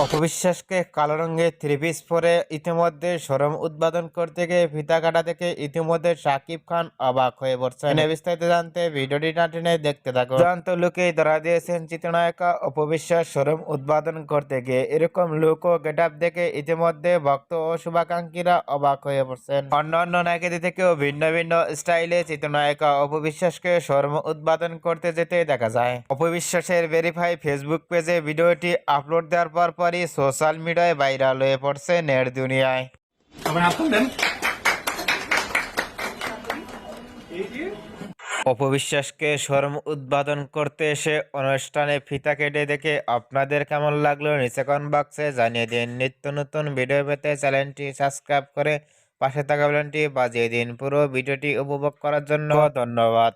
অপবিশ্বাসকে কালো রঙের three piece পরে ইতিমধ্যে শোরুম উদ্বোধন করতে গিয়ে ফিতা কাটা থেকে ইতিমধ্যে শাকিব খান অবাক হয়ে পড়ছেন। বিস্তারিত জানতে ভিডিওটি না টেনে দেখতে থাকুন। চূড়ান্ত লুকেই ধরা দিয়েছেন চিত্রনায়িকা অপবিশ্বাস শোরুম উদ্বোধন করতে গিয়ে। এরকম লুক ও গেট আপ দেখে ইতিমধ্যে ভক্ত ও শুভাকাঙ্ক্ষীরা অবাক হয়ে পড়ছেন। অন্যান্য নায়িকাদের থেকেও ভিন্ন ভিন্ন স্টাইলে চিত্রনায়িকা অপবিশ্বাসকে শোরুম উদ্বোধন করতে যেতে দেখা যায়। অপবিশ্বাসের ভেরিফাই ফেসবুক পেজে ভিডিওটি আপলোড দেওয়ার পরই সোশ্যাল মিডিয়ায় ভাইরাল হয়ে পড়ছে নেট দুনিয়ায়। অপবিশ্বাসকে শোরুম উদ্বোধন করতে এসে অনুষ্ঠানে ফিতা কেটে দেখে আপনাদের কেমন লাগলো নিচে কমেন্ট বক্সে জানিয়ে দিন। নিত্য নতুন ভিডিও পেতে চ্যানেলটি সাবস্ক্রাইব করে পাশে থাকা বেলটি বাজিয়ে দিন। পুরো ভিডিওটি উপভোগ করার জন্য ধন্যবাদ।